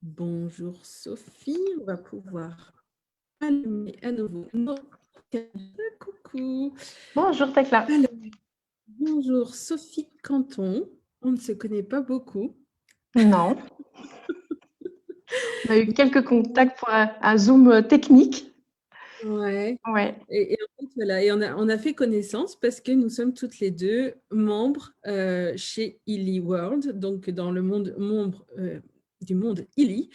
Bonjour Sophie, on va pouvoir allumer à nouveau nos caméras. Coucou. Bonjour Tekla. Alors, bonjour Sophie Canton. On ne se connaît pas beaucoup. Non, on a eu quelques contacts pour un Zoom technique. Ouais. Ouais, Et en fait, voilà, et on a fait connaissance parce que nous sommes toutes les deux membres chez Illy World, donc dans le membre du monde Illy.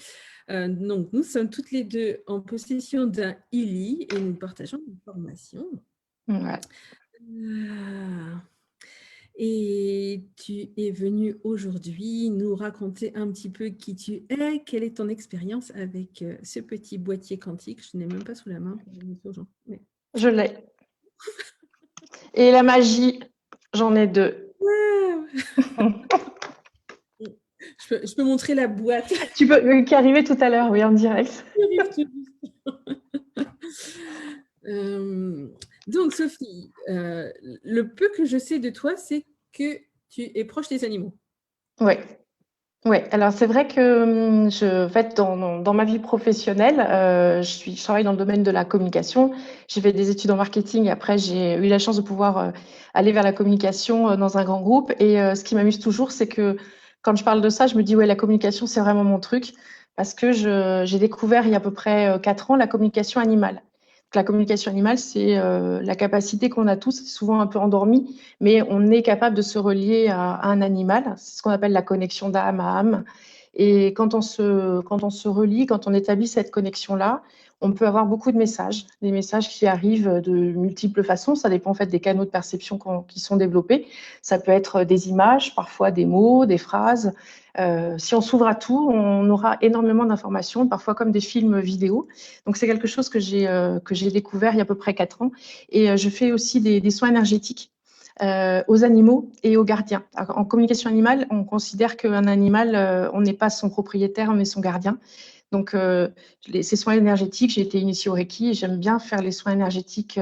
Donc, nous sommes toutes les deux en possession d'un Illy et nous partageons des informations. ouais. Ah. Et tu es venu aujourd'hui nous raconter un petit peu qui tu es, quelle est ton expérience avec ce petit boîtier quantique. Je n'ai même pas sous la main pour le montrer aux gens. Mais... Je l'ai. Et la magie, j'en ai deux. Je peux montrer la boîte. Tu peux, qui est arrivé tout à l'heure, oui, en direct. Euh, donc, Sophie, le peu que je sais de toi, c'est que tu es proche des animaux. Ouais. Ouais, alors c'est vrai que en fait, dans ma vie professionnelle, je travaille dans le domaine de la communication. J'ai fait des études en marketing et après j'ai eu la chance de pouvoir aller vers la communication dans un grand groupe. Et ce qui m'amuse toujours, c'est que quand je parle de ça, je me dis ouais, la communication, c'est vraiment mon truc parce que j'ai découvert il y a à peu près 4 ans la communication animale. Donc, la communication animale, c'est la capacité qu'on a tous, souvent un peu endormi, mais on est capable de se relier à un animal. C'est ce qu'on appelle la connexion d'âme à âme. Et quand on se relie, quand on établit cette connexion-là, on peut avoir beaucoup de messages, des messages qui arrivent de multiples façons. Ça dépend en fait des canaux de perception qui sont développés. Ça peut être des images, parfois des mots, des phrases. Si on s'ouvre à tout, on aura énormément d'informations, parfois comme des films vidéo. Donc c'est quelque chose que j'ai découvert il y a à peu près 4 ans. Et je fais aussi des soins énergétiques aux animaux et aux gardiens. Alors, en communication animale, on considère qu'un animal, on n'est pas son propriétaire, mais son gardien. Donc, ces soins énergétiques, j'ai été initiée au Reiki et j'aime bien faire les soins énergétiques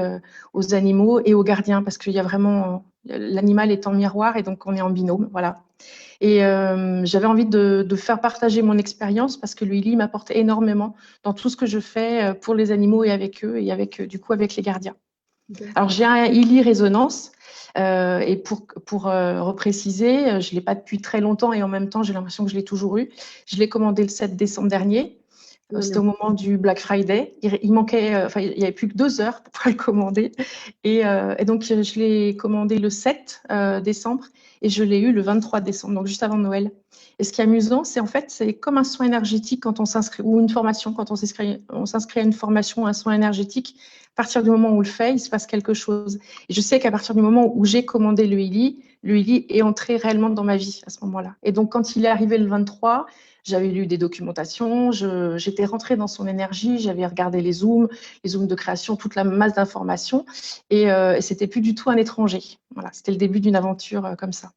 aux animaux et aux gardiens parce qu'il y a vraiment, l'animal est en miroir et donc on est en binôme, voilà. Et j'avais envie de faire partager mon expérience parce que lui, il m'apporte énormément dans tout ce que je fais pour les animaux et avec eux et avec, du coup, avec les gardiens. Alors, j'ai un Illy Résonance. Et pour repréciser, je ne l'ai pas depuis très longtemps et en même temps, j'ai l'impression que je l'ai toujours eu. Je l'ai commandé le 7 décembre dernier. C'était au moment du Black Friday. Il manquait, enfin, il n'y avait plus que 2 heures pour pouvoir le commander. Et donc, je l'ai commandé le 7 décembre et je l'ai eu le 23 décembre, donc juste avant Noël. Et ce qui est amusant, c'est en fait, c'est comme un soin énergétique quand on s'inscrit, ou une formation, quand on s'inscrit à une formation, un soin énergétique. À partir du moment où on le fait, il se passe quelque chose. Et je sais qu'à partir du moment où j'ai commandé le Illy est entré réellement dans ma vie à ce moment-là. Et donc, quand il est arrivé le 23, j'avais lu des documentations, j'étais rentrée dans son énergie, j'avais regardé les zooms de création, toute la masse d'informations, et c'était plus du tout un étranger. Voilà, c'était le début d'une aventure comme ça.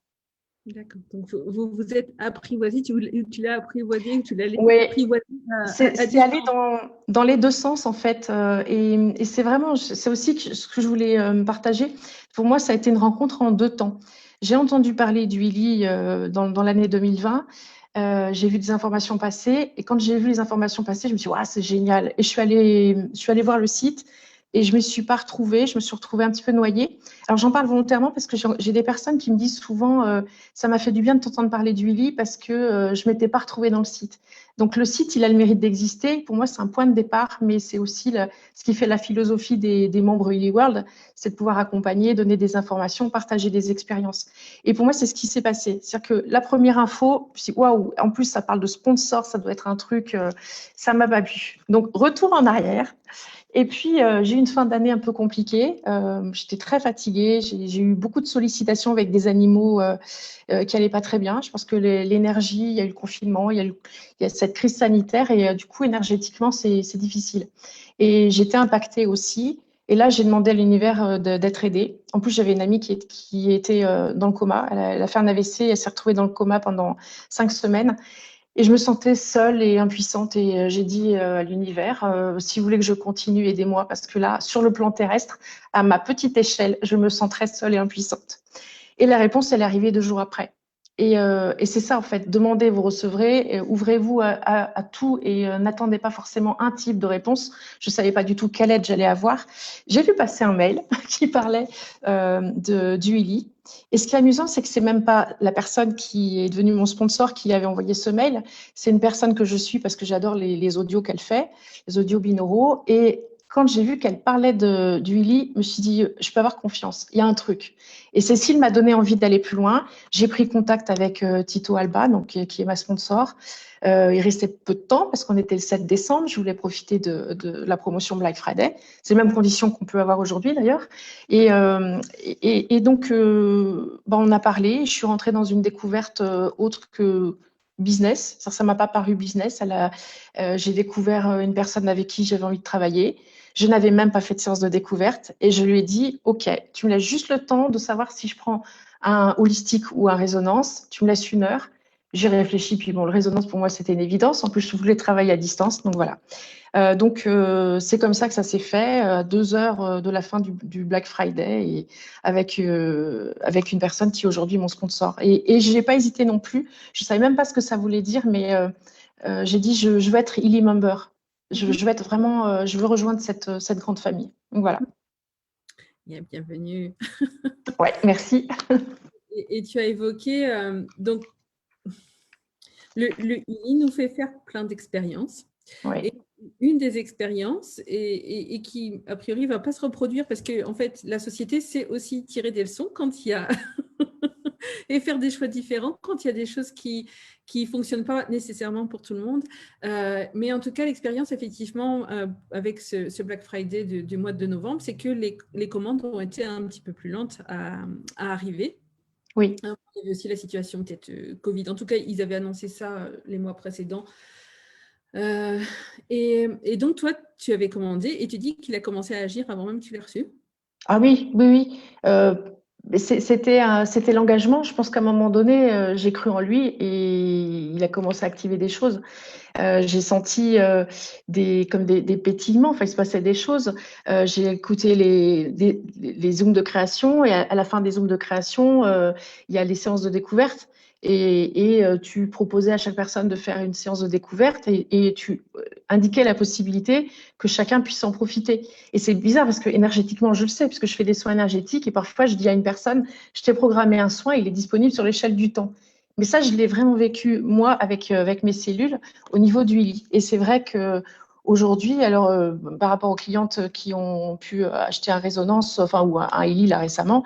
D'accord. Donc, vous vous êtes apprivoisé, tu l'as apprivoisé ou tu l'as laissé Oui, apprivoiser à c'est allé distance. dans les deux sens en fait, et c'est vraiment, c'est aussi ce que je voulais partager. Pour moi, ça a été une rencontre en deux temps. J'ai entendu parler du Illy dans l'année 2020. J'ai vu des informations passer et quand j'ai vu les informations passer, je me suis dit, ouais, c'est génial. Et je suis allée voir le site et je me suis pas retrouvée. Je me suis retrouvée un petit peu noyée. Alors j'en parle volontairement parce que j'ai des personnes qui me disent souvent, ça m'a fait du bien de t'entendre parler du Illy parce que je m'étais pas retrouvée dans le site. Donc le site, il a le mérite d'exister. Pour moi, c'est un point de départ, mais c'est aussi ce qui fait la philosophie des membres Illy World, c'est de pouvoir accompagner, donner des informations, partager des expériences. Et pour moi, c'est ce qui s'est passé. C'est-à-dire que la première info, je me suis dit, waouh, en plus, ça parle de sponsor, ça doit être un truc, ça m'a pas plu. Donc, retour en arrière. Et puis, j'ai eu une fin d'année un peu compliquée. J'étais très fatiguée. J'ai eu beaucoup de sollicitations avec des animaux qui allaient pas très bien. Je pense que l'énergie, il y a eu le confinement, il y a cette crise sanitaire et du coup, énergétiquement, c'est difficile. Et j'étais impactée aussi. Et là, j'ai demandé à l'univers d'être aidée. En plus, j'avais une amie qui était dans le coma. Elle a fait un AVC, elle s'est retrouvée dans le coma pendant 5 semaines. Et je me sentais seule et impuissante. Et j'ai dit à l'univers, si vous voulez que je continue, aidez-moi. Parce que là, sur le plan terrestre, à ma petite échelle, je me sens très seule et impuissante. Et la réponse, elle est arrivée 2 jours après. Et c'est ça, en fait, demandez, vous recevrez, et ouvrez-vous à tout et n'attendez pas forcément un type de réponse. Je ne savais pas du tout quelle aide j'allais avoir. J'ai vu passer un mail qui parlait du Illy. Et ce qui est amusant, c'est que c'est même pas la personne qui est devenue mon sponsor qui avait envoyé ce mail. C'est une personne que je suis parce que j'adore les audios qu'elle fait, les audios binauraux. Et quand j'ai vu qu'elle parlait du Illy, je me suis dit, je peux avoir confiance. Il y a un truc. Et Cécile m'a donné envie d'aller plus loin. J'ai pris contact avec Tito Alba, donc, qui est ma sponsor. Il restait peu de temps parce qu'on était le 7 décembre. Je voulais profiter de la promotion Black Friday. C'est les mêmes conditions qu'on peut avoir aujourd'hui d'ailleurs. Et donc, on a parlé. Je suis rentrée dans une découverte autre que business. Ça m'a pas paru business. J'ai découvert une personne avec qui j'avais envie de travailler. Je n'avais même pas fait de séance de découverte et je lui ai dit, OK, tu me laisses juste le temps de savoir si je prends un holistique ou un résonance. Tu me laisses 1 heure. J'ai réfléchi, puis bon, le résonance pour moi c'était une évidence. En plus, je voulais travailler à distance, donc voilà. C'est comme ça que ça s'est fait, 2 heures de la fin du Black Friday et avec une personne qui est aujourd'hui mon sponsor. Et je n'ai pas hésité non plus. Je savais même pas ce que ça voulait dire, mais j'ai dit je veux être Illy member. Je veux être vraiment, je veux rejoindre cette grande famille. Donc voilà. Bien, bienvenue. Ouais, merci. Et tu as évoqué, donc, le Illy nous fait faire plein d'expériences. Ouais. Et une des expériences, et qui, a priori, ne va pas se reproduire parce que, en fait, la société sait aussi tirer des leçons quand il y a et faire des choix différents quand il y a des choses qui ne fonctionnent pas nécessairement pour tout le monde. Mais en tout cas, l'expérience, effectivement, avec ce Black Friday du mois de novembre, c'est que les commandes ont été un petit peu plus lentes à arriver. Oui. Il y avait aussi la situation peut-être Covid. En tout cas, ils avaient annoncé ça les mois précédents. Et donc, toi, tu avais commandé et tu dis qu'il a commencé à agir avant même que tu l'aies reçu. Ah oui, oui, oui. C'était l'engagement. Je pense qu'à un moment donné, j'ai cru en lui et il a commencé à activer des choses. J'ai senti comme des pétillements, enfin, il se passait des choses. J'ai écouté les Zooms de création et à la fin des Zooms de création, il y a les séances de découverte. Et tu proposais à chaque personne de faire une séance de découverte et tu indiquais la possibilité que chacun puisse en profiter. Et c'est bizarre parce que énergétiquement, je le sais, puisque je fais des soins énergétiques et parfois je dis à une personne, je t'ai programmé un soin, il est disponible sur l'échelle du temps. Mais ça, je l'ai vraiment vécu, moi, avec mes cellules, au niveau du Illy. Et c'est vrai que aujourd'hui, alors par rapport aux clientes qui ont pu acheter un résonance, enfin ou un Illy là récemment,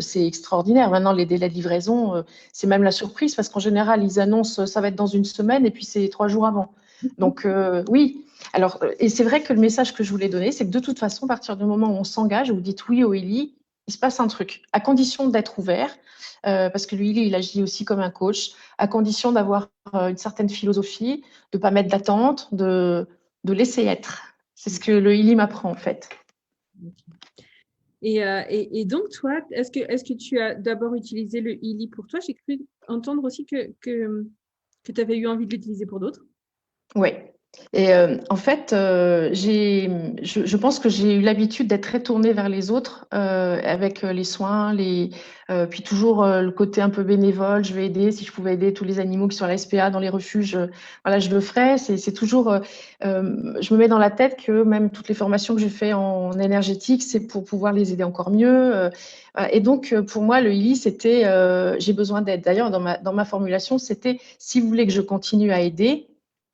c'est extraordinaire. Maintenant, les délais de livraison, c'est même la surprise parce qu'en général, ils annoncent ça va être dans une semaine et puis c'est 3 jours avant. Donc oui. Alors, et c'est vrai que le message que je voulais donner, c'est que de toute façon, à partir du moment où on s'engage, vous dites oui au Illy, il se passe un truc, à condition d'être ouvert, parce que lui, il agit aussi comme un coach, à condition d'avoir une certaine philosophie, de ne pas mettre d'attente, de laisser être. C'est ce que le Illy m'apprend en fait. Et donc, toi, est-ce que tu as d'abord utilisé le Illy pour toi? J'ai cru entendre aussi que tu avais eu envie de l'utiliser pour d'autres. Oui. Et en fait, je pense que j'ai eu l'habitude d'être très tournée vers les autres avec les soins, puis toujours le côté un peu bénévole. Je vais aider, si je pouvais aider tous les animaux qui sont à la SPA, dans les refuges, voilà, je le ferais. C'est toujours, je me mets dans la tête que même toutes les formations que j'ai fait en énergétique, c'est pour pouvoir les aider encore mieux. Et donc, pour moi, le Illy, c'était, j'ai besoin d'aide. D'ailleurs, dans ma formulation, c'était, si vous voulez que je continue à aider,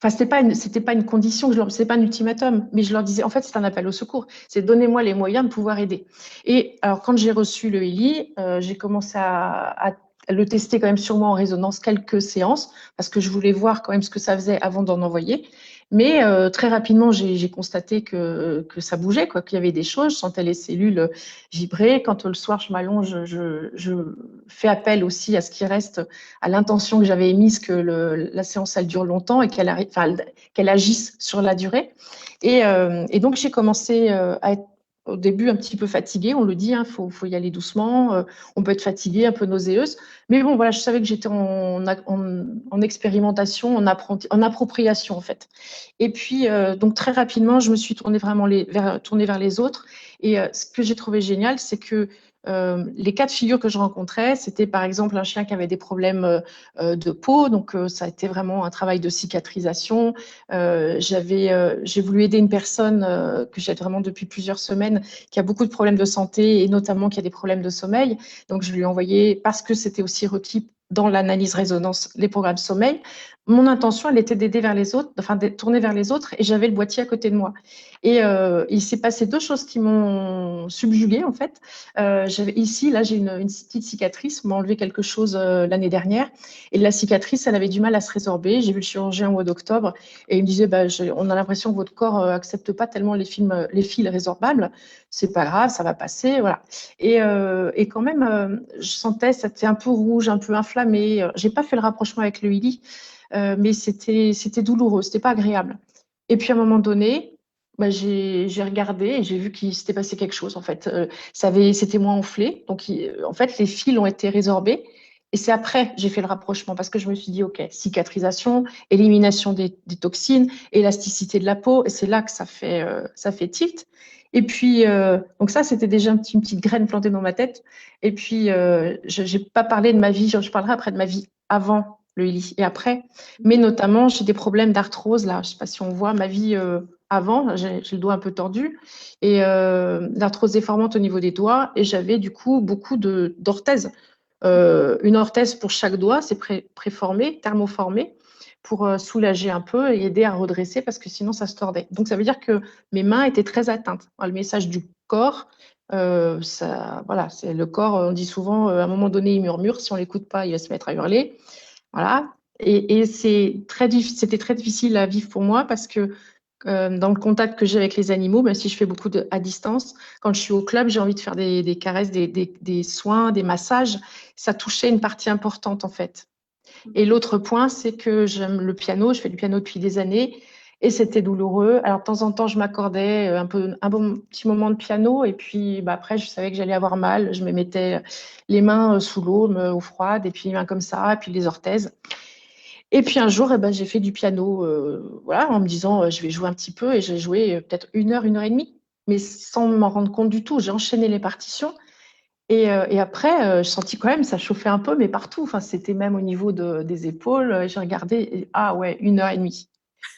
enfin, c'était pas une condition, c'est pas un ultimatum, mais je leur disais, en fait, c'est un appel au secours. C'est donnez-moi les moyens de pouvoir aider. Et alors, quand j'ai reçu le Illy, j'ai commencé à le tester quand même sur moi en résonance quelques séances, parce que je voulais voir quand même ce que ça faisait avant d'en envoyer. Mais très rapidement, j'ai constaté que ça bougeait, quoi, qu'il y avait des choses. Je sentais les cellules vibrer. Quand le soir, je m'allonge, je fais appel aussi à ce qui reste, à l'intention que j'avais émise que la séance, elle dure longtemps et qu'elle agisse sur la durée. Et donc, j'ai commencé à être au début un petit peu fatiguée, on le dit, hein, faut y aller doucement. On peut être fatiguée, un peu nauséeuse. Mais bon, voilà, je savais que j'étais en expérimentation, en appropriation, en fait. Et puis, donc très rapidement, je me suis tournée vraiment tournée vers les autres. Et ce que j'ai trouvé génial, c'est que Les cas de figure que je rencontrais, c'était par exemple un chien qui avait des problèmes de peau, donc ça a été vraiment un travail de cicatrisation. J'ai voulu aider une personne que j'aide vraiment depuis plusieurs semaines, qui a beaucoup de problèmes de santé et notamment qui a des problèmes de sommeil. Donc je lui ai envoyé, parce que c'était aussi requis dans l'analyse résonance, les programmes sommeil. Mon intention, elle était d'aider vers les autres, enfin de tourner vers les autres, et j'avais le boîtier à côté de moi. Et il s'est passé deux choses qui m'ont subjuguée en fait. Là, j'ai une petite cicatrice. On m'a enlevé quelque chose l'année dernière. Et la cicatrice, elle avait du mal à se résorber. J'ai vu le chirurgien au mois d'octobre et il me disait, on a l'impression que votre corps accepte pas tellement les fils résorbables. C'est pas grave, ça va passer. Voilà. Et quand même, je sentais, c'était un peu rouge, un peu inflammé. J'ai pas fait le rapprochement avec le ILI, mais c'était douloureux, c'était pas agréable. Et puis à un moment donné, j'ai regardé et j'ai vu qu'il s'était passé quelque chose. En fait, c'était moins enflé. Donc, en fait, les fils ont été résorbés. Et c'est après j'ai fait le rapprochement parce que je me suis dit, OK, cicatrisation, élimination des toxines, élasticité de la peau. Et c'est là que ça fait tilt. Et puis, donc ça, c'était déjà une petite graine plantée dans ma tête. Et puis, je n'ai pas parlé de ma vie, je parlerai après de ma vie avant le ILI et après. Mais notamment, j'ai des problèmes d'arthrose, là. Je ne sais pas si on voit ma vie avant, j'ai le doigt un peu tordu, et l'arthrose déformante au niveau des doigts. Et j'avais du coup beaucoup d'orthèses. Une orthèse pour chaque doigt, c'est préformé, thermoformé, pour soulager un peu et aider à redresser parce que sinon ça se tordait. Donc ça veut dire que mes mains étaient très atteintes. Le message du corps, voilà, c'est le corps, on dit souvent, à un moment donné, il murmure, si on l'écoute pas, il va se mettre à hurler. Voilà. Et c'était très difficile à vivre pour moi parce que dans le contact que j'ai avec les animaux, même si je fais beaucoup à distance, quand je suis au club, j'ai envie de faire des caresses, des soins, des massages. Ça touchait une partie importante en fait. Et l'autre point, c'est que j'aime le piano. Je fais du piano depuis des années et c'était douloureux. Alors de temps en temps, je m'accordais un bon petit moment de piano et puis après, je savais que j'allais avoir mal. Je me mettais les mains sous l'eau, eau froide, et puis les mains comme ça, et puis les orthèses. Et puis un jour, j'ai fait du piano, voilà, en me disant, je vais jouer un petit peu, et j'ai joué peut-être une heure et demie, mais sans m'en rendre compte du tout. J'ai enchaîné les partitions, et après, je sentis quand même, ça chauffait un peu, mais partout. Enfin, c'était même au niveau des épaules. J'ai regardé, et, ah ouais, une heure et demie.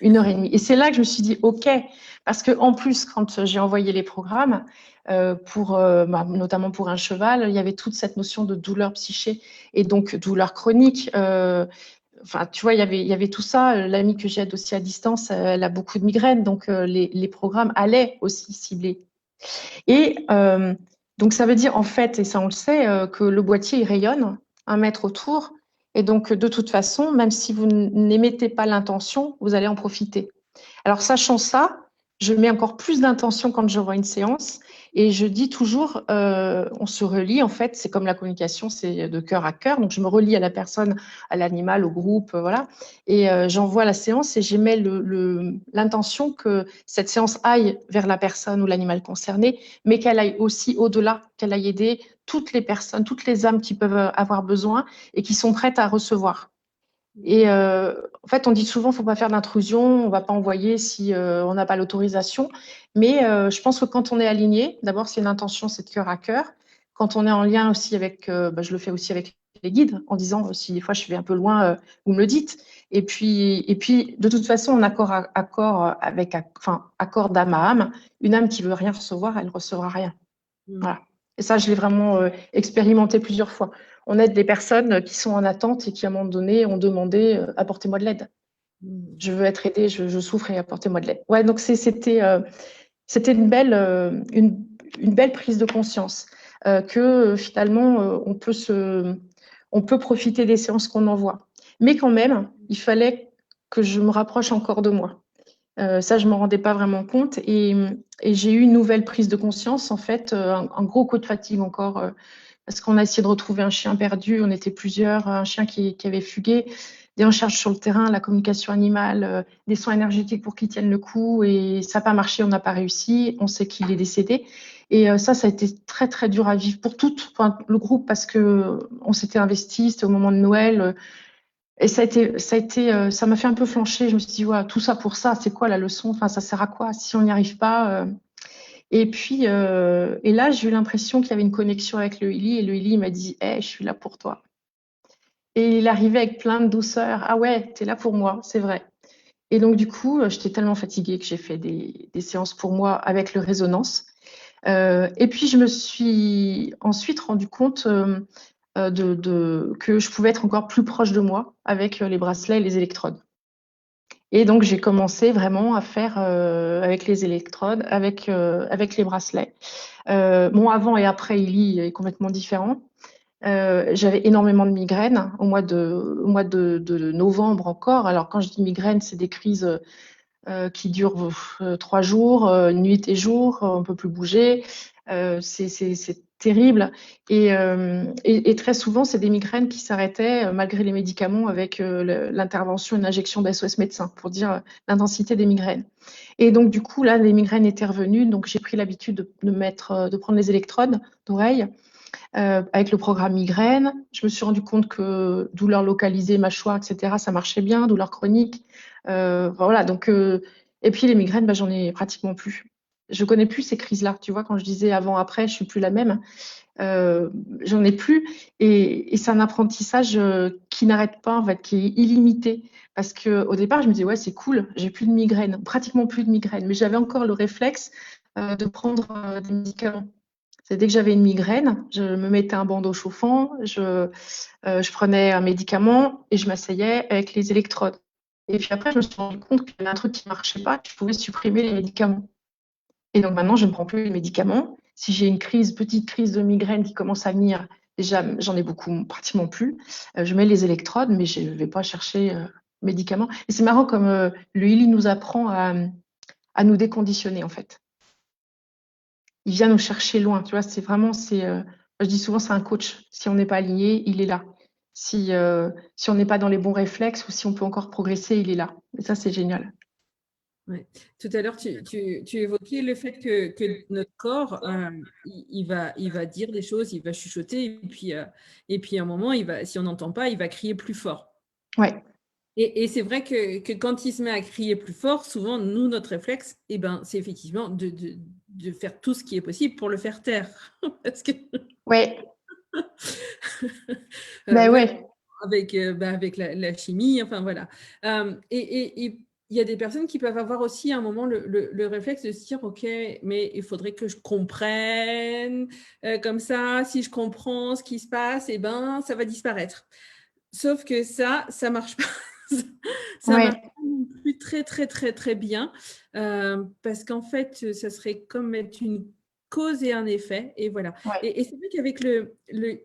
Une heure et demie. Et c'est là que je me suis dit, OK, parce que en plus, quand j'ai envoyé les programmes, notamment pour un cheval, il y avait toute cette notion de douleur psyché et donc douleur chronique. Enfin, tu vois, il y avait tout ça. L'amie que j'aide aussi à distance, elle a beaucoup de migraines, donc les programmes allaient aussi cibler. Et donc, ça veut dire, en fait, et ça on le sait, que le boîtier, il rayonne 1 mètre autour. Et donc, de toute façon, même si vous n'émettez pas l'intention, vous allez en profiter. Alors, sachant ça, je mets encore plus d'intention quand je vois une séance, et je dis toujours, on se relie, en fait, c'est comme la communication, c'est de cœur à cœur. Donc, je me relie à la personne, à l'animal, au groupe, voilà. Et j'envoie la séance et j'émets l'intention que cette séance aille vers la personne ou l'animal concerné, mais qu'elle aille aussi au-delà, qu'elle aille aider toutes les personnes, toutes les âmes qui peuvent avoir besoin et qui sont prêtes à recevoir. Et en fait, on dit souvent, il ne faut pas faire d'intrusion, on ne va pas envoyer si on n'a pas l'autorisation. Mais je pense que quand on est aligné, d'abord, c'est une intention, c'est de cœur à cœur. Quand on est en lien aussi avec, je le fais aussi avec les guides, en disant si des fois je vais un peu loin, vous me le dites. Et puis, de toute façon, en accord d'âme à âme, une âme qui veut rien recevoir, elle ne recevra rien. Voilà. Et ça, je l'ai vraiment expérimenté plusieurs fois. On aide des personnes qui sont en attente et qui, à un moment donné, ont demandé apportez-moi de l'aide. Je veux être aidée, je souffre et apportez-moi de l'aide. Ouais, donc c'était une belle prise de conscience que finalement, on peut profiter des séances qu'on envoie. Mais quand même, il fallait que je me rapproche encore de moi. Ça, je ne m'en rendais pas vraiment compte. Et j'ai eu une nouvelle prise de conscience, en fait, un gros coup de fatigue encore, parce qu'on a essayé de retrouver un chien perdu. On était plusieurs, un chien qui avait fugué, des recherches sur le terrain, la communication animale, des soins énergétiques pour qu'il tienne le coup. Et ça n'a pas marché, on n'a pas réussi. On sait qu'il est décédé. Et ça a été très, très dur à vivre pour enfin, le groupe, parce que on s'était investi, c'était au moment de Noël. Et ça m'a fait un peu flancher. Je me suis dit, ouais, tout ça pour ça, c'est quoi la leçon? Enfin, ça sert à quoi si on n'y arrive pas? Et puis, et là, j'ai eu l'impression qu'il y avait une connexion avec le Ili, et le Ili m'a dit, hey, je suis là pour toi. Et il arrivait avec plein de douceur. Ah ouais, t'es là pour moi, c'est vrai. Et donc, du coup, j'étais tellement fatiguée que j'ai fait des séances pour moi avec le résonance. Et puis, je me suis ensuite rendu compte que je pouvais être encore plus proche de moi avec les bracelets et les électrodes. Et donc, j'ai commencé vraiment à faire avec les électrodes, avec les bracelets. Mon avant et après Illy est complètement différent. J'avais énormément de migraines au mois de novembre encore. Alors, quand je dis migraines, c'est des crises qui durent 3 jours, nuit et jour, on ne peut plus bouger. C'est terrible. Et très souvent, c'est des migraines qui s'arrêtaient malgré les médicaments avec l'intervention, une injection d'SOS médecin pour dire l'intensité des migraines. Et donc, du coup, là, les migraines étaient revenues. Donc, j'ai pris l'habitude de prendre les électrodes d'oreille avec le programme migraine. Je me suis rendu compte que douleur localisée, mâchoire, etc., ça marchait bien, douleur chronique. Voilà, donc, et puis les migraines, j'en ai pratiquement plus. Je connais plus ces crises-là. Tu vois, quand je disais avant-après, je suis plus la même. J'en ai plus. Et c'est un apprentissage qui n'arrête pas, en fait, qui est illimité. Parce qu'au départ, je me disais, ouais, c'est cool, j'ai plus de migraines, pratiquement plus de migraines. Mais j'avais encore le réflexe de prendre des médicaments. C'est dès que j'avais une migraine, je me mettais un bandeau chauffant, je prenais un médicament et je m'asseyais avec les électrodes. Et puis après, je me suis rendu compte qu'il y avait un truc qui ne marchait pas, que je pouvais supprimer les médicaments. Et donc maintenant, je ne prends plus les médicaments. Si j'ai une petite crise de migraine qui commence à venir, déjà, j'en ai beaucoup, pratiquement plus. Je mets les électrodes, mais je ne vais pas chercher médicaments. Et c'est marrant comme le Healy nous apprend à nous déconditionner, en fait. Il vient nous chercher loin. Tu vois, je dis souvent, c'est un coach. Si on n'est pas aligné, il est là. Si on n'est pas dans les bons réflexes ou si on peut encore progresser, il est là. Et ça, c'est génial. Ouais. Tout à l'heure, tu évoquais le fait que notre corps, il va dire des choses, il va chuchoter, et puis à un moment, si on n'entend pas, il va crier plus fort. Ouais. Et c'est vrai que quand il se met à crier plus fort, souvent, nous, notre réflexe, c'est effectivement de faire tout ce qui est possible pour le faire taire. Parce que Ouais. voilà, Ouais. avec la chimie, enfin voilà. Et il y a des personnes qui peuvent avoir aussi à un moment le réflexe de se dire, OK, mais il faudrait que je comprenne, comme ça, si je comprends ce qui se passe, ça va disparaître. Sauf que ça marche pas. Ça marche Ouais. pas non plus très, très, très, très bien, parce qu'en fait, ça serait comme mettre une cause et un effet, et voilà. Ouais. Et c'est vrai qu'avec le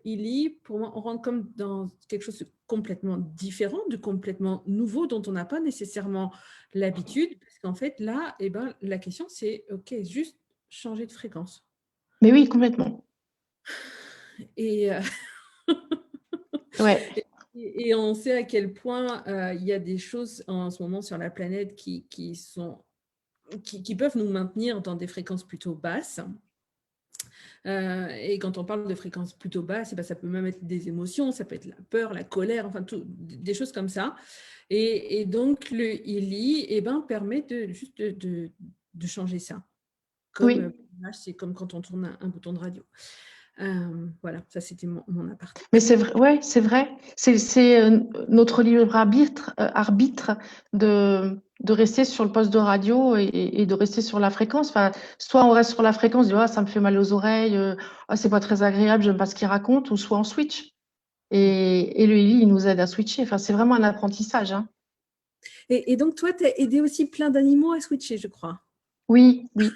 ILI, pour moi, on rentre comme dans quelque chose de complètement différent, de complètement nouveau, dont on n'a pas nécessairement l'habitude, parce qu'en fait, là, la question, c'est, OK, juste changer de fréquence. Mais oui, complètement. Et, Ouais. et on sait à quel point il y a des choses en ce moment sur la planète qui peuvent nous maintenir dans des fréquences plutôt basses. Et quand on parle de fréquences plutôt basses, ça peut même être des émotions, ça peut être la peur, la colère, enfin des choses comme ça. Et donc le ILI permet juste de changer ça. Oui. C'est comme quand on tourne un bouton de radio. Voilà, ça c'était mon aparté. Mais c'est vrai, ouais, c'est vrai. C'est notre libre arbitre de rester sur le poste de radio et de rester sur la fréquence. Enfin, soit on reste sur la fréquence, dit, ah, ça me fait mal aux oreilles, ah, c'est pas très agréable, j'aime pas ce qu'il raconte, ou soit on switch. Et le Ili, il nous aide à switcher. Enfin, c'est vraiment un apprentissage, hein. Et donc toi, tu as aidé aussi plein d'animaux à switcher, je crois. Oui, oui.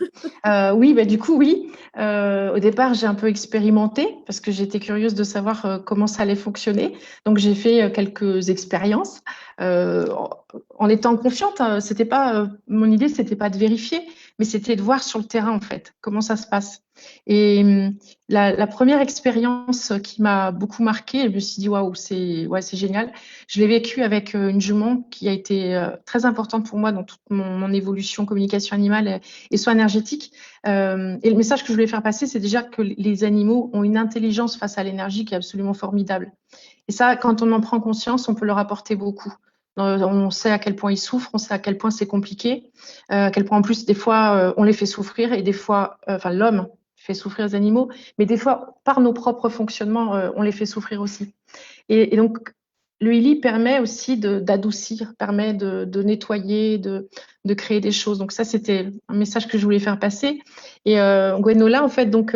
Oui, du coup, oui. Au départ, j'ai un peu expérimenté parce que j'étais curieuse de savoir comment ça allait fonctionner. Donc, j'ai fait quelques expériences en étant confiante. C'était pas mon idée, c'était pas de vérifier, mais c'était de voir sur le terrain en fait comment ça se passe. Et la première expérience qui m'a beaucoup marquée, je me suis dit waouh, c'est génial. Je l'ai vécue avec une jument qui a été très importante pour moi dans toute mon évolution communication animale et soins énergétiques. Et le message que je voulais faire passer, c'est déjà que les animaux ont une intelligence face à l'énergie qui est absolument formidable. Et ça, quand on en prend conscience, on peut leur apporter beaucoup. On sait à quel point ils souffrent, on sait à quel point c'est compliqué, à quel point en plus des fois on les fait souffrir et des fois, enfin l'homme fait souffrir les animaux, mais des fois par nos propres fonctionnements on les fait souffrir aussi. Et donc le healing permet aussi d'adoucir, permet de nettoyer, de créer des choses. Donc ça, c'était un message que je voulais faire passer. Et Gwenola, en fait, donc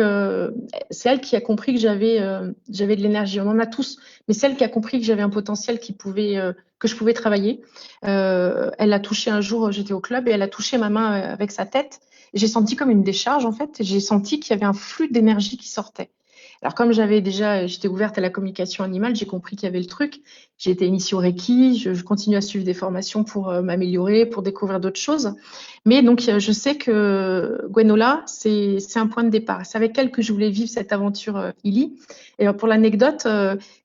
c'est elle qui a compris que j'avais de l'énergie. On en a tous, mais c'est elle qui a compris que j'avais un potentiel que je pouvais travailler. Elle a touché un jour, j'étais au club et elle a touché ma main avec sa tête. J'ai senti comme une décharge en fait. J'ai senti qu'il y avait un flux d'énergie qui sortait. Alors comme j'étais ouverte à la communication animale, j'ai compris qu'il y avait le truc. J'ai été initiée au Reiki, je continue à suivre des formations pour m'améliorer, pour découvrir d'autres choses. Mais donc je sais que Gwenola, c'est un point de départ. C'est avec elle que je voulais vivre cette aventure Illy. Et pour l'anecdote,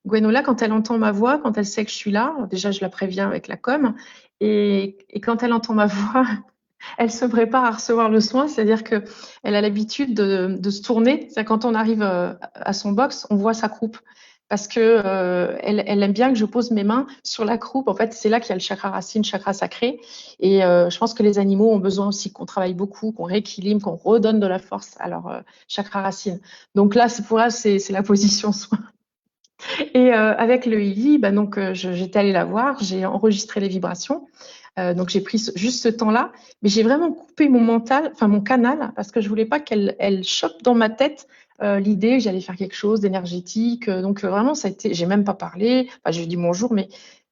Gwenola, quand elle entend ma voix, quand elle sait que je suis là, déjà je la préviens avec la com, et quand elle entend ma voix, elle se prépare à recevoir le soin, c'est-à-dire que elle a l'habitude de se tourner. C'est quand on arrive à son box, on voit sa croupe parce que elle aime bien que je pose mes mains sur la croupe. En fait, c'est là qu'il y a le chakra racine, chakra sacré. Et je pense que les animaux ont besoin aussi qu'on travaille beaucoup, qu'on rééquilibre, qu'on redonne de la force à leur chakra racine. Donc là, c'est pour elle, c'est la position soin. Et avec le Ili, bah donc j'étais allée la voir, j'ai enregistré les vibrations. Donc j'ai pris juste ce temps-là, mais j'ai vraiment coupé mon mental, enfin mon canal, parce que je voulais pas qu'elle chope dans ma tête l'idée que j'allais faire quelque chose d'énergétique. Donc vraiment, ça a été, j'ai même pas parlé. Enfin, j'ai dit bonjour, mais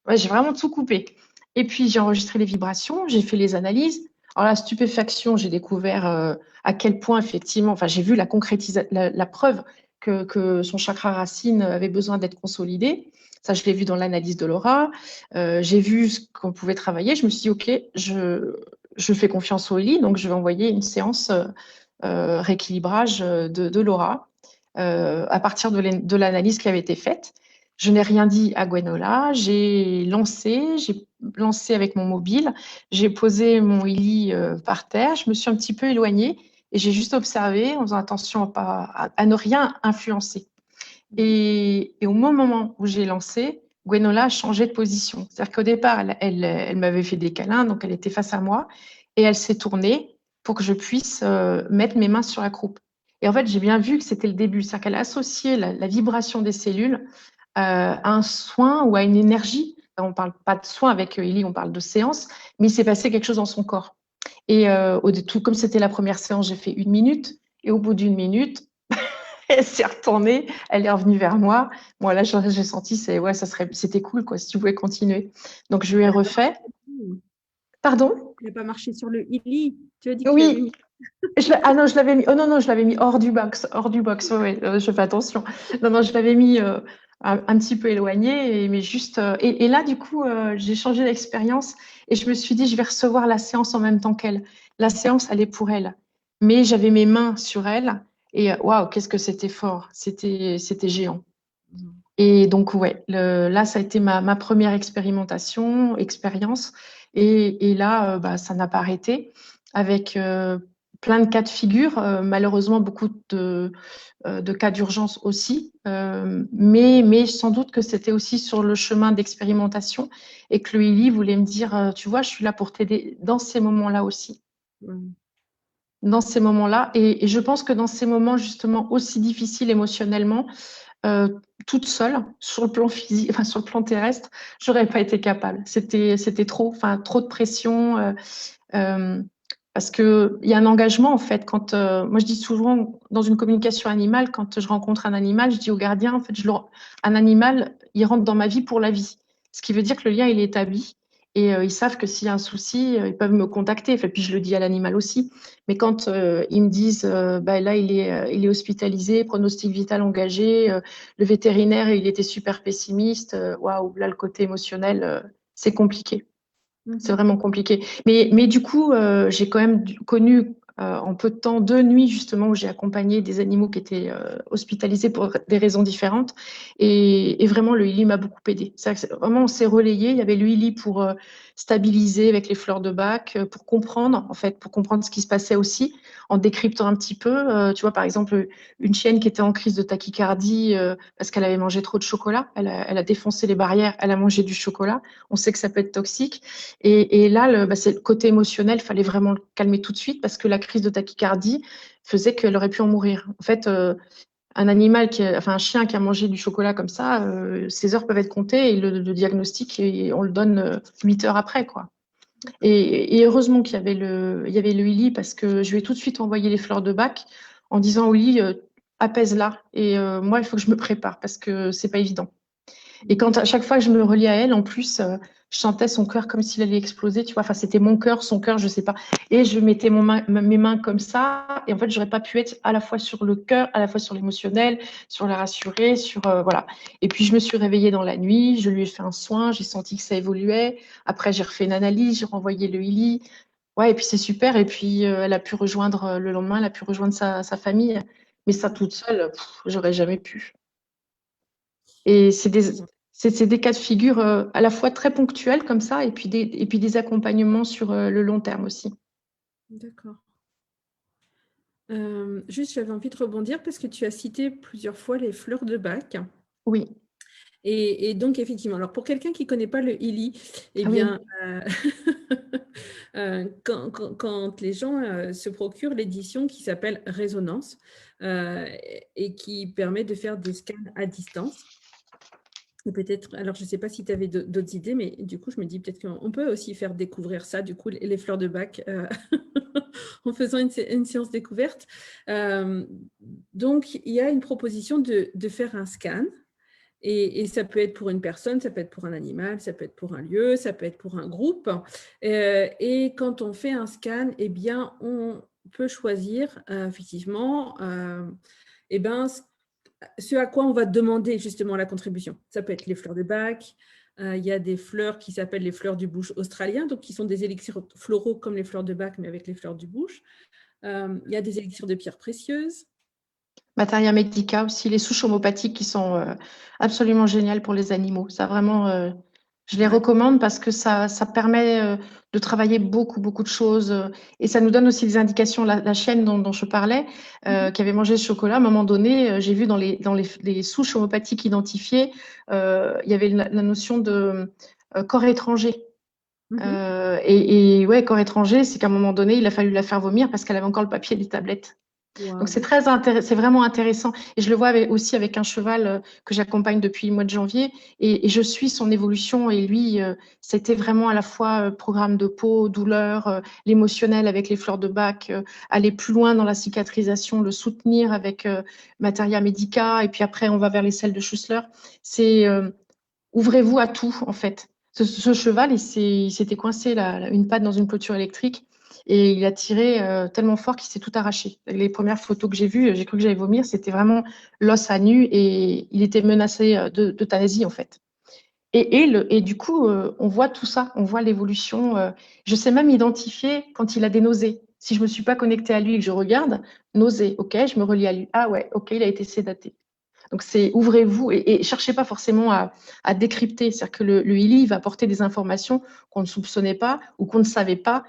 ouais, j'ai vraiment tout coupé. Et puis j'ai enregistré les vibrations, j'ai fait les analyses. Alors la stupéfaction, j'ai découvert à quel point effectivement, enfin j'ai vu la preuve que son chakra racine avait besoin d'être consolidé. Ça, je l'ai vu dans l'analyse de l'aura. J'ai vu ce qu'on pouvait travailler. Je me suis dit, OK, je fais confiance au lit, donc je vais envoyer une séance rééquilibrage de l'aura à partir de l'analyse qui avait été faite. Je n'ai rien dit à Gwenola. J'ai lancé avec mon mobile. J'ai posé mon Illy par terre. Je me suis un petit peu éloignée et j'ai juste observé en faisant attention à ne rien influencer. Et au moment où j'ai lancé, Gwenola a changé de position. C'est-à-dire qu'au départ, elle m'avait fait des câlins, donc elle était face à moi, et elle s'est tournée pour que je puisse mettre mes mains sur la croupe. Et en fait, j'ai bien vu que c'était le début. C'est-à-dire qu'elle a associé la vibration des cellules à un soin ou à une énergie. On ne parle pas de soin avec Ellie, on parle de séance, mais il s'est passé quelque chose dans son corps. Et comme c'était la première séance, j'ai fait 1 minute. Et au bout d'1 minute, elle s'est retournée, elle est revenue vers moi. Moi, là, j'ai senti, c'était cool, quoi, si tu pouvais continuer. Donc, je lui ai refait. Pardon? Il n'a pas marché sur le Illy. Tu as dit que tu l'avais Oui. mis. Ah non, je l'avais mis. Oh non, non, je l'avais mis hors du box. Hors du box, oui, je fais attention. Non, non, je l'avais mis un petit peu éloigné, mais juste. Et là, du coup, j'ai changé d'expérience et je me suis dit, je vais recevoir la séance en même temps qu'elle. La séance, elle est pour elle. Mais j'avais mes mains sur elle et waouh, qu'est-ce que c'était fort. C'était géant. Et donc, ouais, là, ça a été ma première expérience. Et là, bah, ça n'a pas arrêté avec plein de cas de figure, malheureusement beaucoup de cas d'urgence aussi, mais sans doute que c'était aussi sur le chemin d'expérimentation et que le Ili voulait me dire, tu vois, je suis là pour t'aider dans ces moments-là aussi. Dans ces moments-là. Et je pense que dans ces moments justement aussi difficiles émotionnellement, toute seule sur le plan physique, enfin sur le plan terrestre, j'aurais pas été capable. C'était trop, enfin trop de pression. Parce que il y a un engagement en fait. Quand moi je dis souvent dans une communication animale, quand je rencontre un animal, je dis au gardien en fait, un animal, il rentre dans ma vie pour la vie. Ce qui veut dire que le lien il est établi et ils savent que s'il y a un souci, ils peuvent me contacter. Enfin, puis je le dis à l'animal aussi. Mais quand ils me disent, bah, là il est hospitalisé, pronostic vital engagé, le vétérinaire il était super pessimiste, waouh, là le côté émotionnel, c'est compliqué. C'est vraiment compliqué. Mais du coup, j'ai quand même connu en peu de temps 2 nuits justement où j'ai accompagné des animaux qui étaient hospitalisés pour des raisons différentes. Et vraiment, le Ili m'a beaucoup aidé. Vraiment, on s'est relayé. Il y avait le Ili pour stabiliser avec les fleurs de bac, pour comprendre, en fait, pour comprendre ce qui se passait aussi, en décryptant un petit peu. Tu vois, par exemple, une chienne qui était en crise de tachycardie parce qu'elle avait mangé trop de chocolat. Elle a défoncé les barrières, elle a mangé du chocolat. On sait que ça peut être toxique. Et là, c'est le côté émotionnel, il fallait vraiment le calmer tout de suite parce que la crise de tachycardie faisait qu'elle aurait pu en mourir. En fait, un chien qui a mangé du chocolat comme ça, ses heures peuvent être comptées et le diagnostic, on le donne 8 heures après, quoi. Et heureusement il y avait le Willy parce que je lui ai tout de suite envoyé les fleurs de bac en disant Willy, apaise-la. Et moi, il faut que je me prépare parce que c'est pas évident. Et quand à chaque fois que je me reliais à elle, en plus, je sentais son cœur comme s'il allait exploser, tu vois. Enfin, c'était mon cœur, son cœur, je sais pas. Et je mettais mes mains comme ça. Et en fait, j'aurais pas pu être à la fois sur le cœur, à la fois sur l'émotionnel, sur la rassurer, voilà. Et puis, je me suis réveillée dans la nuit, je lui ai fait un soin, j'ai senti que ça évoluait. Après, j'ai refait une analyse, j'ai renvoyé le Illy. Ouais, et puis c'est super. Et puis, elle a pu rejoindre le lendemain, elle a pu rejoindre sa famille. Mais ça toute seule, j'aurais jamais pu. Et c'est des cas de figure à la fois très ponctuels comme ça, et puis des accompagnements sur le long terme aussi. D'accord. Juste, j'avais envie de rebondir parce que tu as cité plusieurs fois les fleurs de bac. Oui, Et donc, effectivement, alors pour quelqu'un qui ne connaît pas le ILI, eh ah oui, bien, quand les gens se procurent l'édition qui s'appelle Résonance et qui permet de faire des scans à distance, et peut-être, alors je ne sais pas si tu avais d'autres idées, mais du coup, je me dis peut-être qu'on peut aussi faire découvrir ça, du coup, les fleurs de bac, en faisant une séance découverte. Donc, il y a une proposition de faire un scan. Et ça peut être pour une personne, ça peut être pour un animal, ça peut être pour un lieu, ça peut être pour un groupe. Et quand on fait un scan, eh bien, on peut choisir effectivement eh ben, ce à quoi on va demander justement la contribution. Ça peut être les fleurs de bac. Il y a des fleurs qui s'appellent les fleurs du bush australien, donc qui sont des élixirs floraux comme les fleurs de bac, mais avec les fleurs du bush. Il y a des élixirs de pierres précieuses. Materia Medica aussi, les souches homopathiques qui sont absolument géniales pour les animaux. Ça vraiment, je les Ouais. recommande parce que ça permet de travailler beaucoup, beaucoup de choses. Et ça nous donne aussi des indications. La chienne dont je parlais, qui avait mangé ce chocolat, à un moment donné, j'ai vu dans les souches homopathiques identifiées, il y avait la notion de corps étranger. Mhm. Et ouais, corps étranger, c'est qu'à un moment donné, il a fallu la faire vomir parce qu'elle avait encore le papier des tablettes. Donc Wow. c'est vraiment intéressant. Et je le vois aussi avec un cheval que j'accompagne depuis le mois de janvier, et je suis son évolution. Et lui, c'était vraiment à la fois programme de peau, douleur, l'émotionnel avec les fleurs de bac, aller plus loin dans la cicatrisation, le soutenir avec Materia Medica, et puis après on va vers les selles de Schussler. C'est ouvrez-vous à tout en fait. Ce cheval, il s'était coincé une patte dans une clôture électrique. Et il a tiré tellement fort qu'il s'est tout arraché. Les premières photos que j'ai vues, j'ai cru que j'allais vomir. C'était vraiment l'os à nu et il était menacé d'euthanasie en fait. Et du coup, on voit tout ça, on voit l'évolution. Je sais même identifier quand il a des nausées. Si je me suis pas connectée à lui et que je regarde, nausée, ok, je me relie à lui. Ah ouais, ok, il a été sédaté. Donc c'est ouvrez-vous et cherchez pas forcément à décrypter. C'est-à-dire que le ILI va apporter des informations qu'on ne soupçonnait pas ou qu'on ne savait pas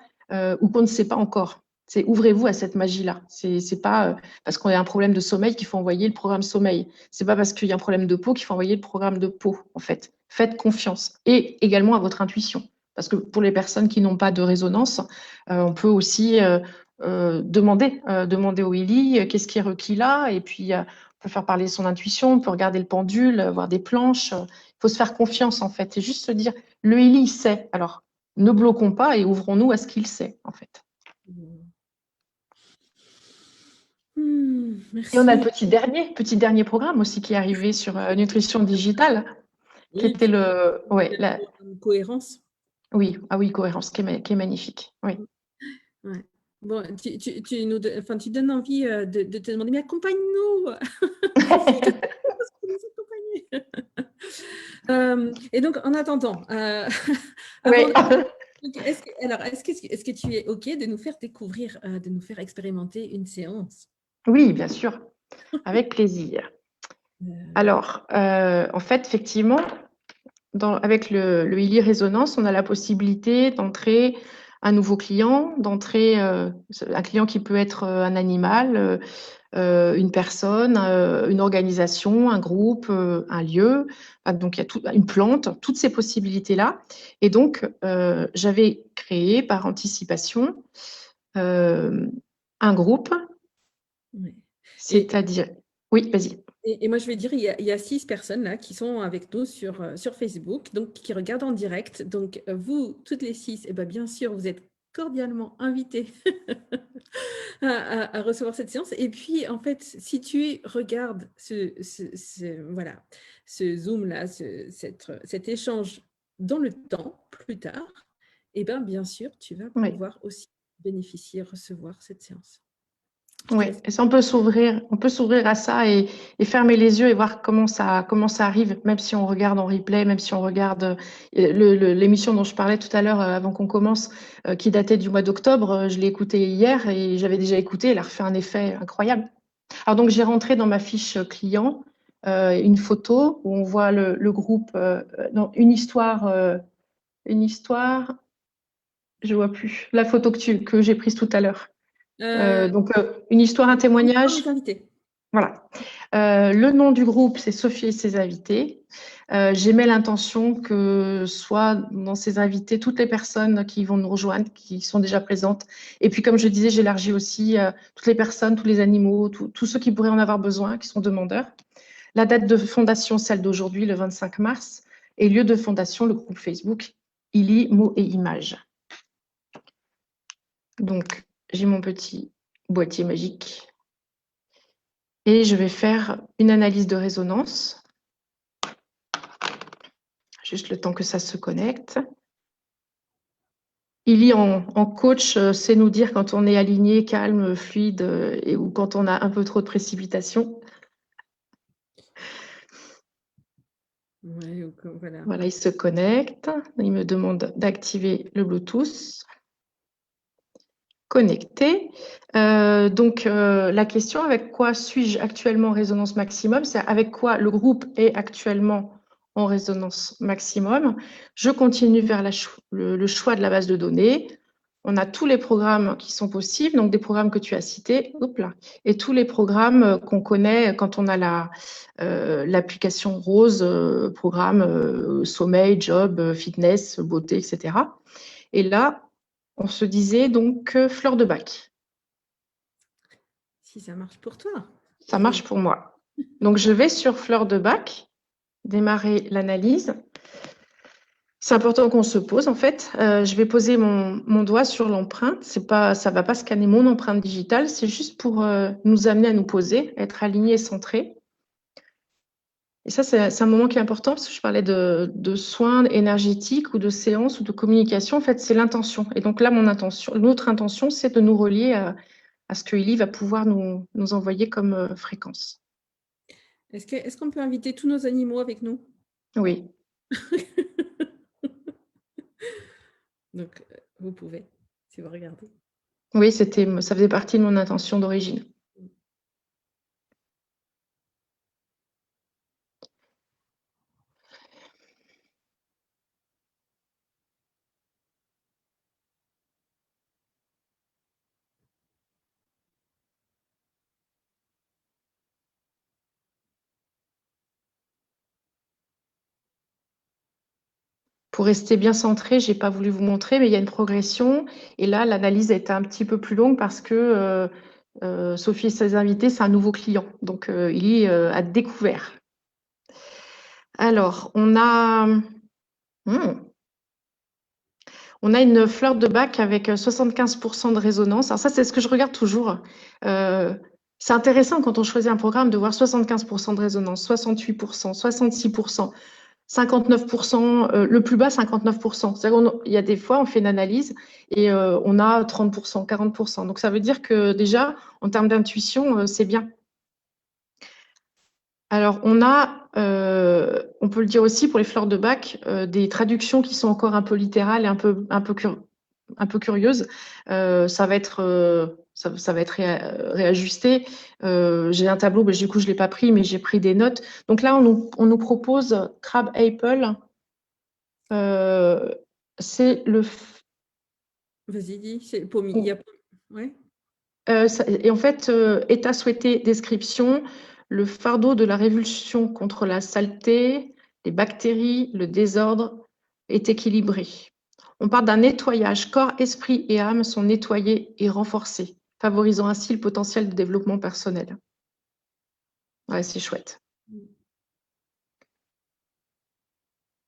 ou qu'on ne sait pas encore. C'est ouvrez-vous à cette magie-là. C'est pas parce qu'on a un problème de sommeil qu'il faut envoyer le programme sommeil. C'est pas parce qu'il y a un problème de peau qu'il faut envoyer le programme de peau. En fait, faites confiance et également à votre intuition. Parce que pour les personnes qui n'ont pas de résonance, on peut aussi demander au ILI qu'est-ce qui est requis là, et puis on peut faire parler son intuition, on peut regarder le pendule, voir des planches. Il faut se faire confiance en fait et juste se dire le ILI il sait. Alors ne bloquons pas et ouvrons-nous à ce qu'il sait en fait. Et on a le Merci. petit dernier programme aussi qui est arrivé sur Nutrition Digitale, qui Oui, était qui a une cohérence. oui, ah oui, cohérence, qui est magnifique. Oui. Ouais. Bon, enfin, tu donnes envie de te demander, mais accompagne-nous, vite, parce que nous accompagner. Et donc, en attendant, avant, Oui. Donc, alors, est-ce que tu es OK de nous faire découvrir, de nous faire expérimenter une séance? Oui, bien sûr, avec plaisir. Alors, en fait, effectivement, avec le Illy Résonance, on a la possibilité d'entrer un nouveau client, d'entrer un client qui peut être un animal, une personne, une organisation, un groupe, un lieu. Donc, il y a une plante, toutes ces possibilités-là. Et donc, j'avais créé par anticipation un groupe, Ouais. c'est-à-dire… Oui, vas-y. Et moi, je vais dire, il y a 6 personnes là qui sont avec nous sur Facebook, donc qui regardent en direct. Donc, vous, toutes les 6, eh ben, bien sûr, vous êtes cordialement invités à recevoir cette séance. Et puis, en fait, si tu regardes voilà, ce Zoom-là, cet échange dans le temps, plus tard, eh ben, bien sûr, tu vas Oui. pouvoir aussi bénéficier, recevoir cette séance. Oui, et ça, on peut s'ouvrir à ça et fermer les yeux et voir comment ça arrive, même si on regarde en replay, même si on regarde l'émission dont je parlais tout à l'heure avant qu'on commence, qui datait du mois d'octobre. Je l'ai écoutée hier et j'avais déjà écouté. Elle a refait un effet incroyable. Alors donc j'ai rentré dans ma fiche client une photo où on voit le groupe, non, une histoire. Je vois plus la photo que j'ai prise tout à l'heure. Donc, une histoire, un témoignage. Les invités. Voilà. Le nom du groupe, c'est Sophie et ses invités. J'émets l'intention que soit dans ces invités toutes les personnes qui vont nous rejoindre, qui sont déjà présentes. Et puis, comme je disais, j'élargis aussi toutes les personnes, tous les animaux, tous ceux qui pourraient en avoir besoin, qui sont demandeurs. La date de fondation, celle d'aujourd'hui, le 25 mars. Et lieu de fondation, le groupe Facebook, Illy, mots et images. Donc, j'ai mon petit boîtier magique. Et je vais faire une analyse de résonance. Juste le temps que ça se connecte. Illy en coach sait nous dire quand on est aligné, calme, fluide ou quand on a un peu trop de précipitation. Ouais, voilà. Voilà, il se connecte. Il me demande d'activer le Bluetooth. Connecté. Donc, la question, avec quoi suis-je actuellement en résonance maximum? C'est avec quoi le groupe est actuellement en résonance maximum. Je continue vers le choix de la base de données. On a tous les programmes qui sont possibles, donc des programmes que tu as cités, hop là, et tous les programmes qu'on connaît quand on a l'application rose, programme sommeil, job, fitness, beauté, etc. Et là, on se disait donc fleur de bac. Si ça marche pour toi. Ça marche pour moi. Donc, je vais sur fleur de bac, démarrer l'analyse. C'est important qu'on se pose, en fait. Je vais poser mon doigt sur l'empreinte. Ça ne va pas scanner mon empreinte digitale. C'est juste pour nous amener à nous poser, être alignés et centrés. Et ça, c'est un moment qui est important parce que je parlais de soins énergétiques ou de séances ou de communication. En fait, c'est l'intention. Et donc là, notre intention, c'est de nous relier à ce que Illy va pouvoir nous envoyer comme fréquence. Est-ce qu'on peut inviter tous nos animaux avec nous? Oui. Donc, vous pouvez, si vous regardez. Oui, ça faisait partie de mon intention d'origine. Pour rester bien centré, je n'ai pas voulu vous montrer, mais il y a une progression. Et là, l'analyse a été un petit peu plus longue parce que Sophie et ses invités, c'est un nouveau client. Donc, il y a découvert. Alors, on a une fleur de bac avec 75% de résonance. Alors ça, c'est ce que je regarde toujours. C'est intéressant quand on choisit un programme de voir 75% de résonance, 68%, 66%. 59%, le plus bas, 59%. C'est-à-dire qu'il y a des fois, on fait une analyse et on a 30%, 40%. Donc, ça veut dire que déjà, en termes d'intuition, c'est bien. Alors, on a, on peut le dire aussi pour les fleurs de bac, des traductions qui sont encore un peu littérales et un peu curieuses. Ça va être, ça va être réajusté. J'ai un tableau, mais du coup, je ne l'ai pas pris, mais j'ai pris des notes. Donc là, on nous propose Crab Apple. C'est le. Vas-y, dis, c'est pommier. Ouais. Et en fait, état souhaité, description, le fardeau de la révulsion contre la saleté, les bactéries, le désordre est équilibré. On parle d'un nettoyage. Corps, esprit et âme sont nettoyés et renforcés, favorisant ainsi le potentiel de développement personnel. Ouais, c'est chouette.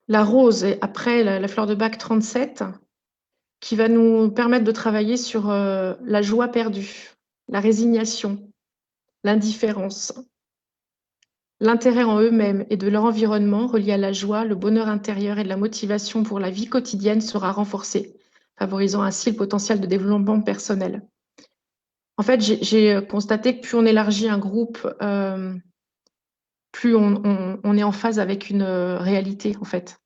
La rose, et après la fleur de bac 37, qui va nous permettre de travailler sur la joie perdue, la résignation, l'indifférence, l'intérêt en eux-mêmes et de leur environnement relié à la joie, le bonheur intérieur et de la motivation pour la vie quotidienne sera renforcé, favorisant ainsi le potentiel de développement personnel. En fait, j'ai constaté que plus on élargit un groupe, plus on est en phase avec une réalité, en fait.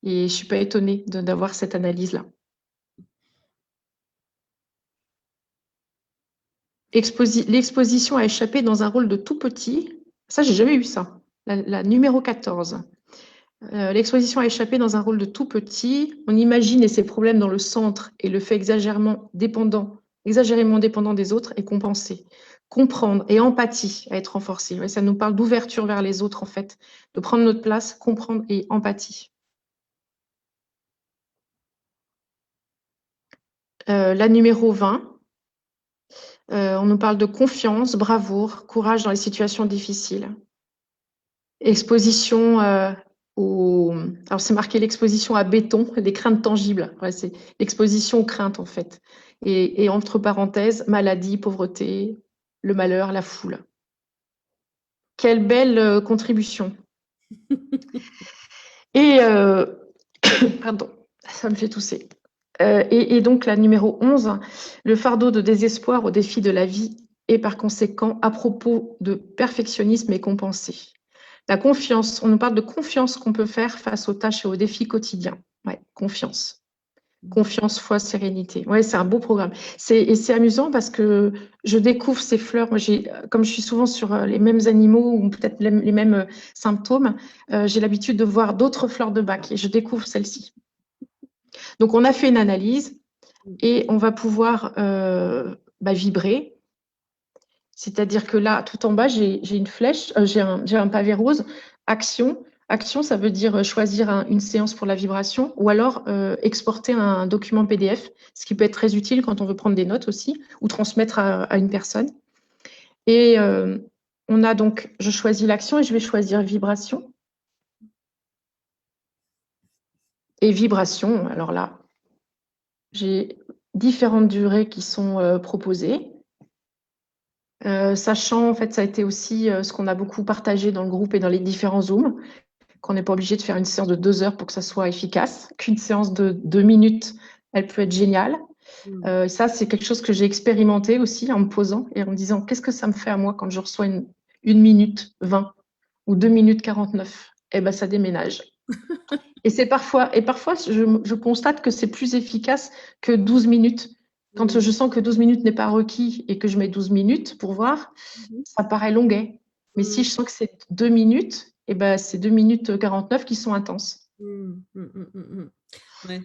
Et je ne suis pas étonnée d'avoir cette analyse-là. L'exposition a échappé dans un rôle de tout petit. Ça, j'ai jamais eu ça. La numéro 14. L'exposition a échappé dans un rôle de tout petit. On imagine ses problèmes dans le centre et le fait exagérément dépendant des autres est compensé. Comprendre et empathie à être renforcée. Ouais, ça nous parle d'ouverture vers les autres, en fait, de prendre notre place, comprendre et empathie. La numéro 20, on nous parle de confiance, bravoure, courage dans les situations difficiles. Exposition alors c'est marqué l'exposition à béton, des craintes tangibles. Ouais, c'est l'exposition aux craintes en fait. Et entre parenthèses, maladie, pauvreté, le malheur, la foule. Quelle belle contribution. Et pardon, ça me fait tousser. Et donc la numéro 11, le fardeau de désespoir au défi de la vie et par conséquent à propos de perfectionnisme est compensé. La confiance, on nous parle de confiance qu'on peut faire face aux tâches et aux défis quotidiens. Ouais, confiance. Confiance, foi, sérénité. Ouais, c'est un beau programme. Et c'est amusant parce que je découvre ces fleurs. Moi, comme je suis souvent sur les mêmes animaux ou peut-être les mêmes symptômes, j'ai l'habitude de voir d'autres fleurs de bac et je découvre celle-ci. Donc, on a fait une analyse et on va pouvoir vibrer. C'est-à-dire que là, tout en bas, j'ai une flèche, j'ai un pavé rose, action. Action, ça veut dire choisir une séance pour la vibration ou alors exporter un document PDF, ce qui peut être très utile quand on veut prendre des notes aussi ou transmettre à une personne. Et on a donc, je choisis l'action et je vais choisir vibration. Et vibration, alors là, j'ai différentes durées qui sont proposées. Sachant, en fait, ça a été aussi ce qu'on a beaucoup partagé dans le groupe et dans les différents Zooms, qu'on n'est pas obligé de faire une séance de 2 heures pour que ça soit efficace, qu'une séance de 2 minutes, elle peut être géniale. Ça, c'est quelque chose que j'ai expérimenté aussi en me posant et en me disant qu'est-ce que ça me fait à moi quand je reçois une minute 20 ou 2 minutes 49. Eh ben, ça déménage. Et parfois, je constate que c'est plus efficace que 12 minutes. Quand je sens que 12 minutes n'est pas requis et que je mets 12 minutes pour voir, ça paraît longuet. Mais si je sens que c'est 2 minutes, eh ben, c'est 2 minutes 49 qui sont intenses. Ouais.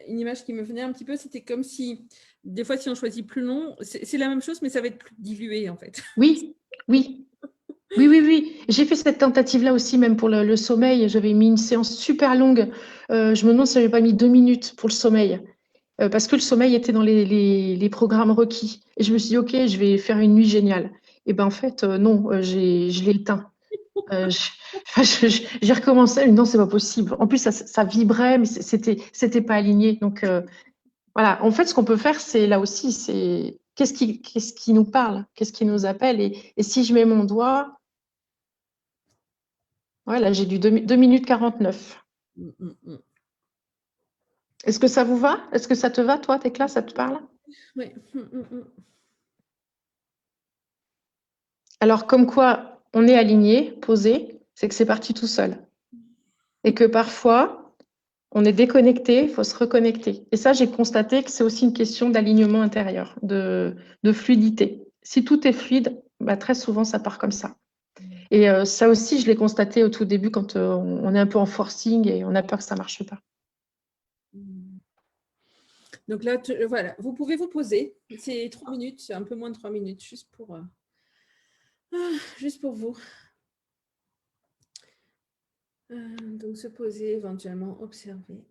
Une image qui me venait un petit peu, c'était comme si, des fois, si on choisit plus long, c'est la même chose, mais ça va être plus dilué, en fait. Oui, oui. Oui, oui, oui. J'ai fait cette tentative-là aussi, même pour le sommeil. J'avais mis une séance super longue. Je me demande si je n'avais pas mis 2 minutes pour le sommeil. Parce que le sommeil était dans les programmes requis. Et je me suis dit, OK, je vais faire une nuit géniale. Et ben en fait, non, je l'ai éteint. J'ai recommencé, mais non, c'est pas possible. En plus, ça vibrait, mais c'était pas aligné. Donc voilà, en fait, ce qu'on peut faire, c'est là aussi, c'est qu'est-ce qui nous parle, qu'est-ce qui nous appelle. Et si je mets mon doigt, voilà, j'ai du 2 minutes 49. Est-ce que ça vous va? Est-ce que ça te va, toi, Tecla, ça te parle? Oui. Alors, comme quoi, on est aligné, posé, c'est que c'est parti tout seul. Et que parfois, on est déconnecté, il faut se reconnecter. Et ça, j'ai constaté que c'est aussi une question d'alignement intérieur, de fluidité. Si tout est fluide, bah, très souvent, ça part comme ça. Et ça aussi, je l'ai constaté au tout début quand on est un peu en forcing et on a peur que ça ne marche pas. Donc là, voilà, vous pouvez vous poser. C'est 3 minutes, c'est un peu moins de 3 minutes, juste pour vous. Donc se poser, éventuellement observer.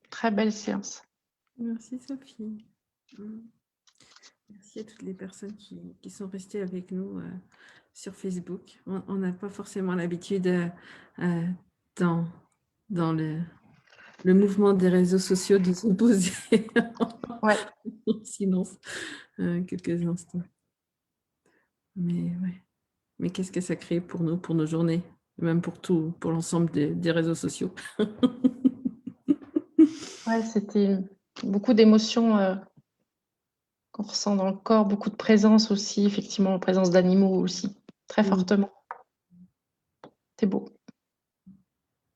Très belle séance. Merci Sophie. Merci à toutes les personnes qui sont restées avec nous sur Facebook. On n'a pas forcément l'habitude dans le mouvement des réseaux sociaux de se poser Ouais. en silence quelques instants. Mais qu'est-ce que ça crée pour nous, pour nos journées, même pour l'ensemble des réseaux sociaux. Ouais, c'était beaucoup d'émotions qu'on ressent dans le corps, beaucoup de présence aussi, effectivement, présence d'animaux aussi, très fortement. C'est beau.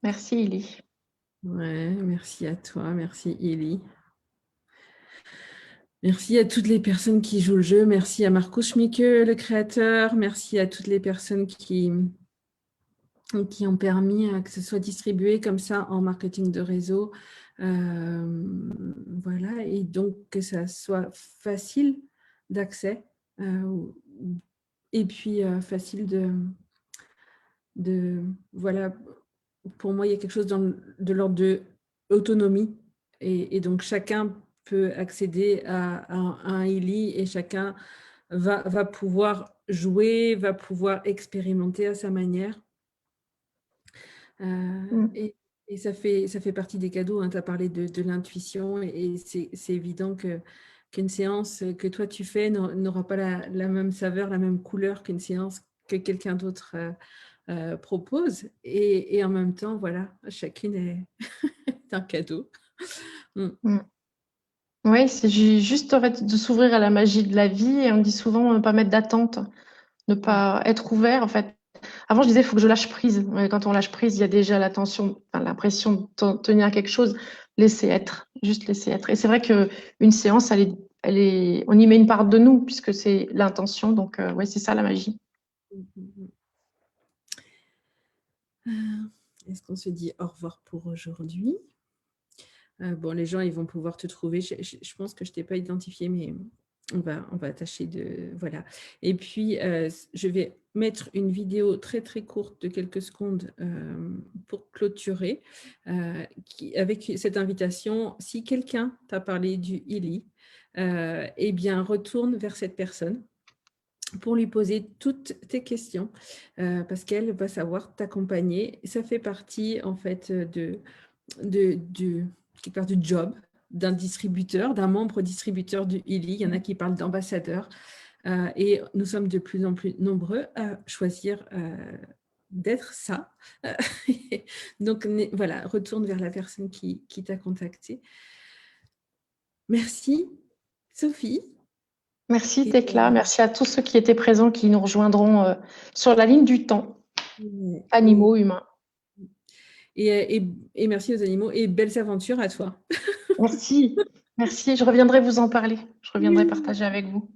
Merci, Élie. Ouais, merci à toi, merci Élie. Merci à toutes les personnes qui jouent le jeu, merci à Marco Schmicke, le créateur, merci à toutes les personnes qui ont permis que ce soit distribué comme ça en marketing de réseau. Voilà, et donc que ça soit facile d'accès et puis facile voilà, pour moi, il y a quelque chose de l'ordre de l'autonomie et donc chacun peut accéder à un ELI et chacun va pouvoir jouer, va pouvoir expérimenter à sa manière. Et ça fait partie des cadeaux. Hein. Tu as parlé de l'intuition et c'est évident qu'une séance que toi tu fais n'aura pas la même saveur, la même couleur qu'une séance que quelqu'un d'autre propose. Et en même temps, voilà, chacune est un cadeau. Oui, c'est juste en fait, de s'ouvrir à la magie de la vie. Et on dit souvent pas mettre d'attente, ne pas être ouvert en fait Avant, je disais, il faut que je lâche prise. Mais quand on lâche prise, il y a déjà l'attention, enfin, l'impression de tenir quelque chose. Laisser être, juste laisser être. Et c'est vrai qu'une séance, on y met une part de nous, puisque c'est l'intention. Donc, ouais, c'est ça la magie. Est-ce qu'on se dit au revoir pour aujourd'hui? Bon, les gens, ils vont pouvoir te trouver. Je pense que je ne t'ai pas identifié, mais on va tâcher de… Voilà. Et puis, je vais mettre une vidéo très, très courte de quelques secondes pour clôturer avec cette invitation. Si quelqu'un t'a parlé du ILI, eh bien, retourne vers cette personne pour lui poser toutes tes questions parce qu'elle va savoir t'accompagner. Ça fait partie, en fait, quelque part du job d'un distributeur, d'un membre distributeur du ILI. Il y en a qui parlent d'ambassadeur et nous sommes de plus en plus nombreux à choisir d'être ça. Donc voilà, retourne vers la personne qui t'a contacté. Merci Sophie. Merci Tekla, merci à tous ceux qui étaient présents, qui nous rejoindront sur la ligne du temps, animaux, humains. Et merci aux animaux et belles aventures à toi. Merci, merci. Je reviendrai vous en parler. Je reviendrai partager avec vous.